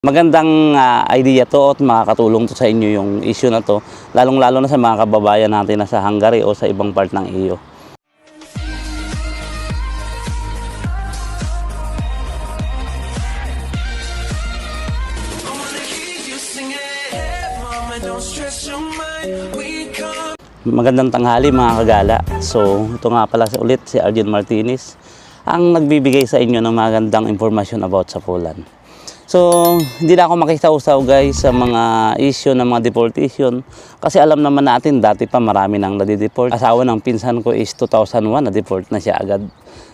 Magandang idea to at makakatulong to sa inyo yung issue na to, lalong-lalo na sa mga kababayan natin na sa Hungary o sa ibang part ng EU. Magandang tanghali mga kagala. So ito nga pala ulit si Arjen Martinez ang nagbibigay sa inyo ng magandang impormasyon about sa Poland. So, hindi na ako makisawsaw guys sa mga issue ng mga deportation kasi alam naman natin dati pa marami nang nadideport. Asawa ng pinsan ko is 2001 na-deport na siya agad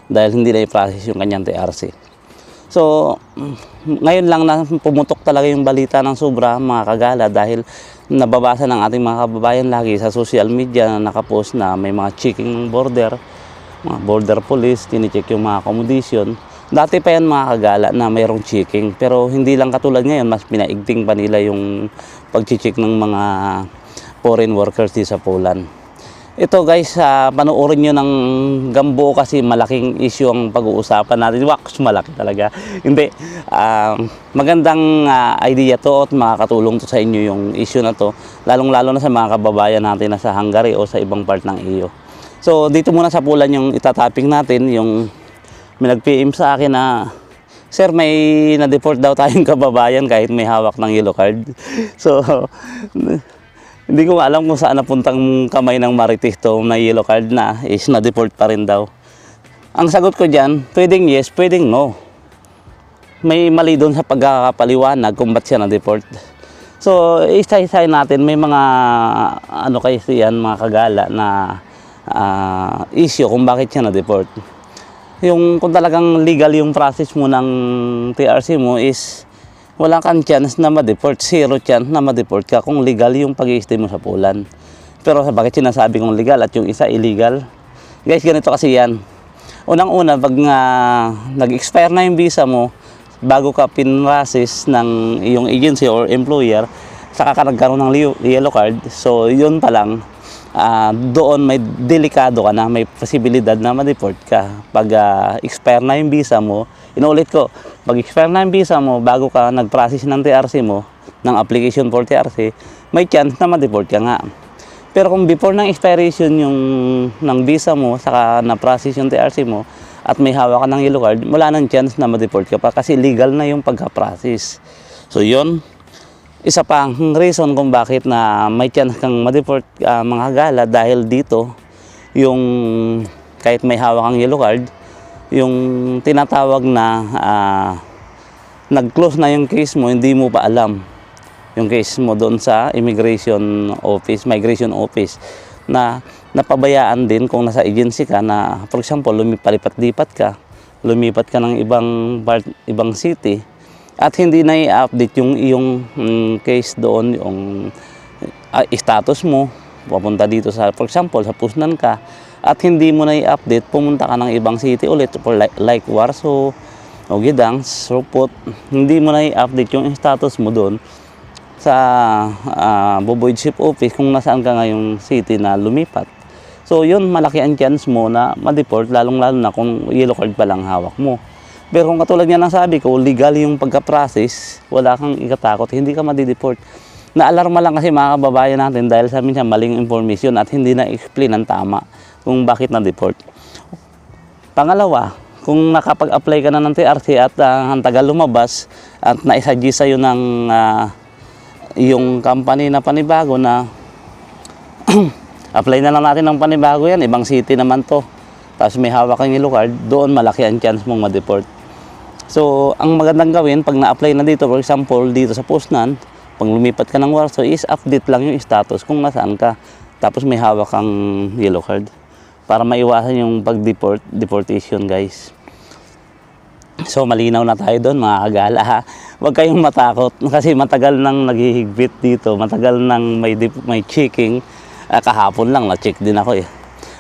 dahil hindi na i-process yung kanyang TRC. So, ngayon lang na pumutok talaga yung balita ng sobra mga kagala dahil nababasa ng ating mga kababayan lagi sa social media na nakapost na may mga checking ng border, mga border police, tinicheck yung mga accommodation. Dati pa yan mga kagala na mayroong checking pero hindi lang katulad ngayon, mas pinaigting pa nila yung pag-check ng mga foreign workers dito sa Poland. Ito guys, panoorin nyo ng gambo kasi malaking issue ang pag-uusapan natin. Wax, malaki talaga. Hindi, magandang idea to at makakatulong to sa inyo yung issue na to, lalong-lalo na sa mga kababayan natin na sa Hungary o sa ibang part ng EU. So dito muna sa Poland yung itatopic natin, yung may nag-PM sa akin na, "Sir, may na-deport daw tayong kababayan kahit may hawak ng yellow card." So, hindi ko alam kung saan napuntang kamay ng Marites to na yellow card na is na-deport pa rin daw. Ang sagot ko dyan, pwedeng yes, pwedeng no. May mali doon sa pagkakapaliwanag kung ba't siya na-deport. So, isa-isahin natin, may mga ano kasi yan, mga kagala na issue kung bakit siya na-deport. Yung kung talagang legal yung process mo ng TRC mo is wala kang chance na ma-deport, zero chance na ma-deport ka kung legal yung pag-i-stay mo sa Poland. Pero bakit sinasabi kong legal at yung isa illegal? Guys, ganito kasi yan. Unang-una, pag nag-expire na yung visa mo, bago ka pinrasis ng iyong agency or employer, saka ka nagkaroon ng yellow card, so yun pa lang, doon may delikado ka na, may posibilidad na ma-deport ka. Pag expire na yung visa mo, inuulit ko, pag expire na yung visa mo, bago ka nag-process ng TRC mo, ng application for TRC, may chance na ma-deport ka nga. Pero kung before ng expiration yung ng visa mo, saka na-process yung TRC mo, at may hawak ka ng yellow card, wala nang chance na ma-deport ka pa kasi legal na yung pagka-process. So yun, isa pang reason kung bakit na may chance kang ma-deport mga gala dahil dito yung kahit may hawak kang yellow card, yung tinatawag na nag-close na yung case mo, hindi mo pa alam yung case mo doon sa migration office na napabayaan din kung nasa agency ka na, for example, lumipat ka ng ibang city at hindi na i-update yung iyong case doon, yung status mo, papunta dito sa, for example, sa Poznan ka, at hindi mo na i-update, pumunta ka ng ibang city ulit, for like Warsaw, o Gdansk, Sopot, hindi mo na i-update yung status mo doon sa Voivodeship office kung nasaan ka ngayong city na lumipat. So yun, malaki ang chance mo na ma-deport, lalong-lalo na kung yellow card pa lang hawak mo. Pero kung katulad nga ng sabi ko, legal yung pagka-process, wala kang ikatakot, hindi ka madi-deport. Naalarma lang kasi mga kababayan natin dahil sa minsan maling information at hindi na-explain ng tama kung bakit na-deport. Pangalawa, kung nakapag-apply ka na ng TRC at ang tagal lumabas at na-suggest sa'yo ng yung company na panibago na apply na lang natin ng panibago yan, ibang city naman to. Tapos may hawak kang yellow card, doon malaki ang chance mong ma-deport. So, ang magandang gawin, pag na-apply na dito, for example, dito sa Poznan, pag lumipat ka ng Warsaw, is update lang yung status kung nasaan ka. Tapos may hawak kang yellow card para maiwasan yung deportation guys. So, malinaw na tayo doon mga kagala ha. Huwag kayong matakot kasi matagal nang naghihigpit dito, matagal nang may checking. Kahapon lang na-check din ako eh.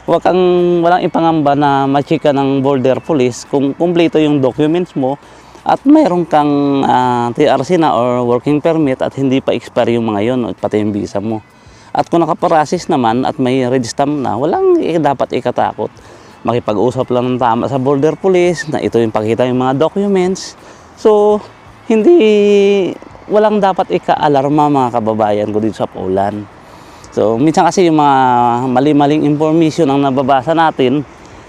Walang ipangamba na ma-check ka ng border police kung kumpleto yung documents mo at mayroon kang TRC na or working permit at hindi pa expire yung mga yun, pati yung visa mo. At kung nakaprocess naman at may register na, walang dapat ikatakot. Makipag-usap lang ng tama sa border police na ito yung pakita yung mga documents. So, walang dapat ika-alarma mga kababayan ko dito sa Poland. So, minsan kasi yung mga mali-maling information ang nababasa natin,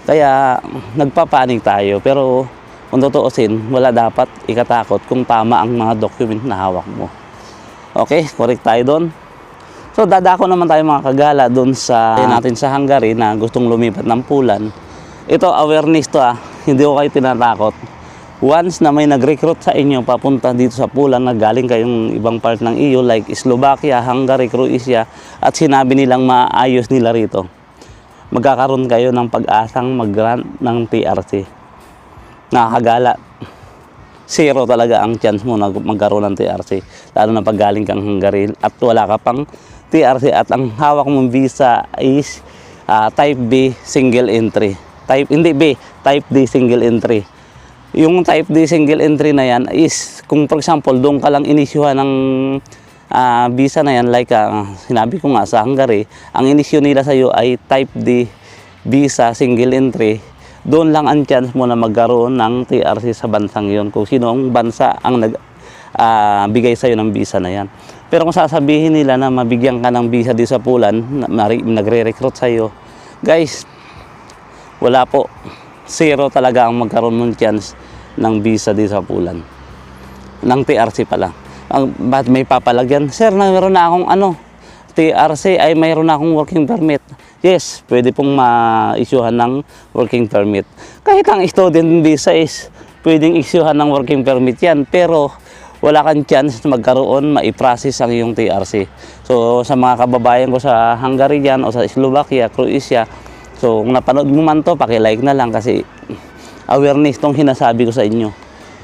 kaya nagpapanik tayo. Pero kung tutuusin, wala dapat ikatakot kung tama ang mga document na hawak mo. Okay, correct tayo doon. So, dadako naman tayo mga kagala doon sa natin sa Hungary na gustong lumipat ng Poland. Ito, awareness to hindi ko kayo tinatakot. Once na may nag-recruit sa inyo papunta dito sa Poland na galing kayong ibang part ng EU like Slovakia, Hungary, Croatia at sinabi nilang maayos nila rito, magkakaroon kayo ng pag-asang mag-grant ng TRC. Nakakagala. Zero talaga ang chance mo na magkaroon ng TRC. Lalo na pag galing kang Hungary at wala ka pang TRC at ang hawak mong visa is type B single entry. Type D single entry. Yung type D single entry na yan is, kung for example, doon ka lang inisyuhan ng visa na yan, like sinabi ko nga sa Hungary, ang inisyu nila sa iyo ay type D visa single entry, doon lang ang chance mo na magkaroon ng TRC sa bansang yon kung sino ang bansa ang bigay sa iyo ng visa na yan. Pero kung sasabihin nila na mabigyan ka ng visa dito sa Poland, nagre-recruit sa iyo, guys, wala po. Zero talaga ang magkaroon ng chance ng visa dito sa Poland. Ng TRC pala. Ba't may papalagyan? Sir, mayroon na akong TRC ay mayroon na akong working permit. Yes, pwede pong ma-issuehan ng working permit. Kahit ang student visa is pwedeng issuehan ng working permit yan. Pero wala kang chance na magkaroon, ma-process ang iyong TRC. So sa mga kababayan ko sa Hungary dyan o sa Slovakia, Croatia, so, kung napanood mo man to, paki-like na lang kasi awareness tong hinasabi ko sa inyo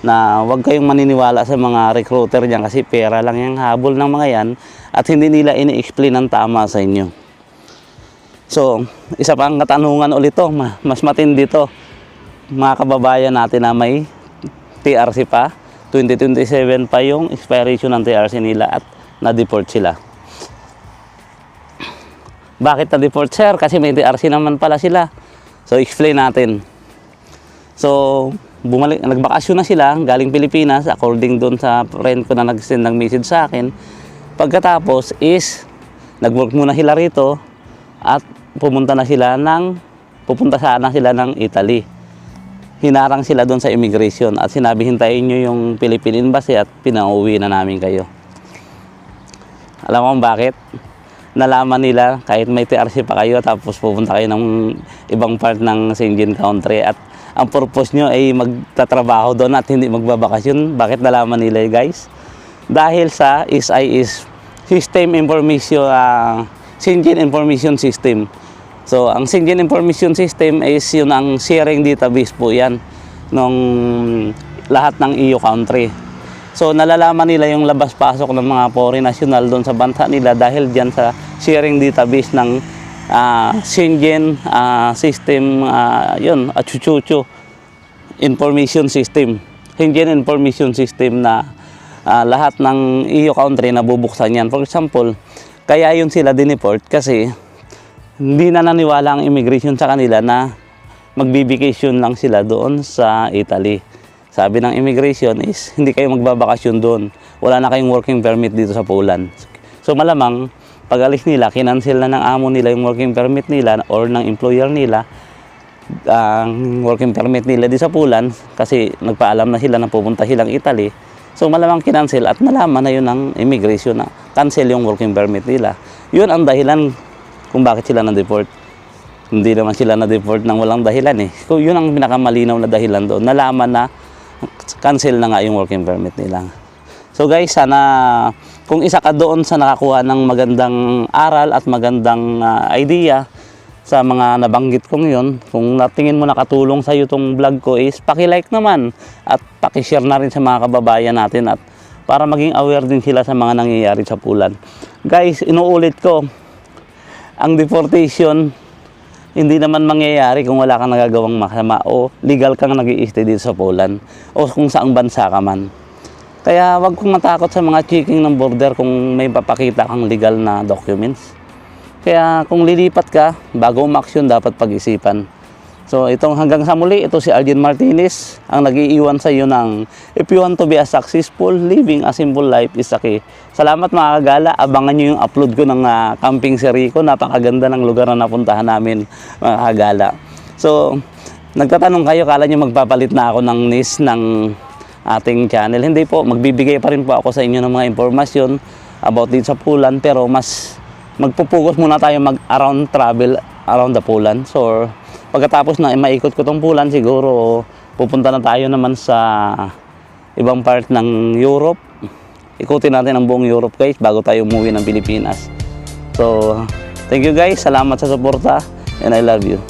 na huwag kayong maniniwala sa mga recruiter niyan kasi pera lang yung habol ng mga yan at hindi nila ini-explain ng tama sa inyo. So, isa pang katanungan ulit to, mas matindi to, mga kababayan natin na may TRC pa, 2027 pa yung expiration ng TRC nila at na-deport sila. Bakit na-deport, sir? Kasi may TRC naman pala sila. So, explain natin. So, nagbakasyon na sila galing Pilipinas according doon sa friend ko na nag-send ng message sa akin. Pagkatapos is, nag-work muna sila rito at pupunta sana sila ng Italy. Hinarang sila doon sa immigration at sinabi, hintayin nyo yung Philippine Embassy at pinauwi na namin kayo. Alam mo bakit? Nalaman nila kahit may TRC pa kayo tapos pupunta kayo ng ibang part ng Schengen country at ang purpose nyo ay magtatrabaho doon at hindi magbabakasyon. Bakit nalaman nila guys? Dahil sa SIS, System Information, Schengen Information System. So ang Schengen Information System is yun ang sharing database po yan ng lahat ng EU country. So nalalaman nila yung labas-pasok ng mga foreign national doon sa bansa nila dahil dyan sa sharing database ng Schengen system, yun, information system. Schengen information system na lahat ng EU country na bubuksan yan. For example, kaya yun sila dineport kasi hindi na naniwala ang immigration sa kanila na magbi-vacation lang sila doon sa Italy. Sabi ng immigration is, hindi kayo magbabakasyon doon. Wala na kayong working permit dito sa Poland. So malamang, pag alis nila, kinancel na ng amo nila yung working permit nila or ng employer nila, ang working permit nila dito sa Poland kasi nagpaalam na sila na pupunta silang Italy. So malamang kinancel at nalaman na yun ng immigration na cancel yung working permit nila. Yun ang dahilan kung bakit sila na-deport. Hindi naman sila na-deport ng walang dahilan eh. So yun ang pinakamalinaw na dahilan doon. Nalaman na cancel na nga yung working permit nila. So guys, sana kung isa ka doon sa nakakuha ng magandang aral at magandang idea sa mga nabanggit kong yun, kung natingin mo nakatulong sa iyo itong vlog ko is paki-like naman at paki-share na rin sa mga kababayan natin at para maging aware din sila sa mga nangyayari sa Poland. Guys, inuulit ko, ang deportation hindi naman mangyayari kung wala kang nagagawang masama o legal kang nag-i-stay dito sa Poland o kung saang bansa ka man. Kaya wag kong matakot sa mga checking ng border kung may papakita kang legal na documents. Kaya kung lilipat ka, bago umaksyon dapat pag-isipan. So itong hanggang sa muli, ito si Arjen Martinez ang nag-iiwan sa iyo ng if you want to be a successful, living a simple life is the key. Salamat mga kagala, abangan nyo yung upload ko ng camping si Rico. Napakaganda ng lugar na napuntahan namin mga kagala. So nagtatanong kayo, kala nyo magpapalit na ako ng niche ng ating channel. Hindi po, magbibigay pa rin po ako sa inyo ng mga impormasyon about dito sa Pulan, pero mas magpupukus muna tayo around travel around the Pulan. So pagkatapos na maikot ko tong Pulan, siguro pupunta na tayo naman sa ibang part ng Europe. Ikutin natin ang buong Europe guys bago tayo umuwi ng Pilipinas. So thank you guys, salamat sa suporta, and I love you.